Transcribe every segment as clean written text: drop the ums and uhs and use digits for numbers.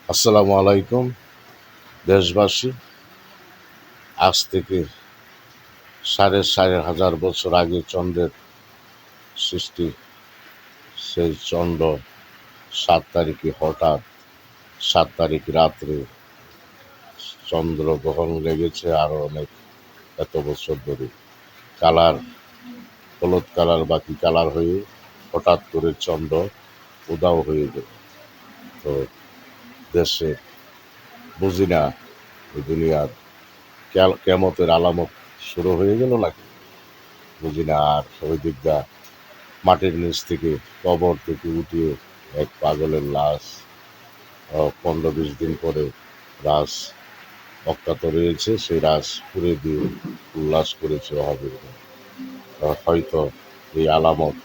আসসালামু আলাইকুম দেশবাসী। আজ থেকে সাড়ে চার হাজার বছর আগে চন্দ্রের সৃষ্টি। সেই চন্দ্র 7 তারিখে হঠাৎ 7 তারিখ রাত্রে চন্দ্রগ্রহণ লেগেছে। আরও অনেক এত বছর ধরে কালার হলুদ কালার বা কি কালার হয়ে হঠাৎ করে চন্দ্র উধাও হয়ে গেল। তো দেশে বুঝি না এই দুনিয়ার কেয়ামতের আলামত শুরু হয়ে গেল নাকি বুঝি না। আর ওই দিকটা মাটির নিচ থেকে কবর থেকে উঠিয়ে এক পাগলের লাশ 15-20 দিন পরে লাশ অজ্ঞাত রয়েছে, সেই লাশ পুড়ে দিয়ে উল্লাস করেছে হবে। হয়তো এই আলামত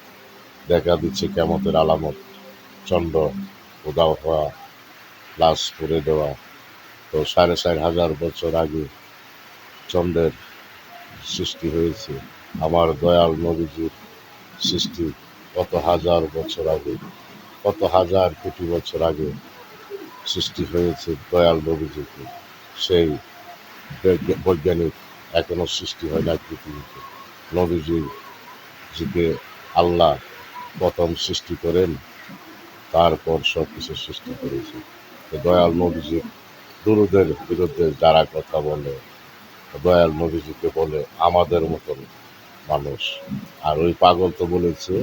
দেখা দিচ্ছে কেয়ামতের আলামত, চন্দ্র উধাও হওয়া, লাশ পুড়ে দেওয়া। তো 4,500 বছর আগে চন্দ্রের সৃষ্টি হয়েছে। আমার দয়াল নবীজির সৃষ্টি কত হাজার বছর আগে, কত হাজার কোটি বছর আগে সৃষ্টি হয়েছে দয়াল নবীজিকে। সেই বৈজ্ঞানিক এখনো সৃষ্টি হয় না পৃথিবীতে। নবীজিকে আল্লাহ প্রথম সৃষ্টি করেন, তারপর সব কিছু সৃষ্টি করেছে। তো দয়াল নবীজির দুরূদের বিরুদ্ধে যারা কথা বলে, দয়াল নবীজিকে বলে আমাদের মতন মানুষ। আর ওই পাগল তো বলেছে,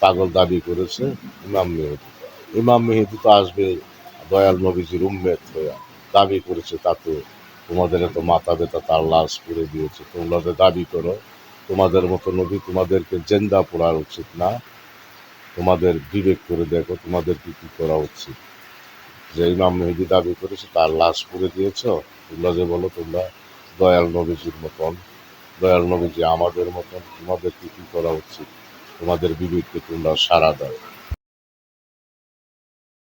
পাগল দাবি করেছে ইমাম মেহেদী। ইমাম মেহেদী তো আসবে দয়াল নবীজির উম্মেত হয়ে, দাবি করেছে। তাতে তোমাদের এত মাথা ব্যথা, তার লাশ পুড়ে দিয়েছে। তোমরা দাবি করো তোমাদের মতো নবী, তোমাদেরকে জেন্দা পোড়া উচিত না? তোমাদের বিবেক করে দেখো তোমাদের কি কি করা উচিত। যে ইমাম মেহেদী দাবি করেছে তার লাশ পুড়ে দিয়েছ, তোমরা যে বলো তোমরা দয়াল নবীজির মতন, দয়াল নবীজি আমাদের মতন, তোমাদের কি কি করা উচিত? তোমাদের বিবেককে তোমরা সাড়া দাও।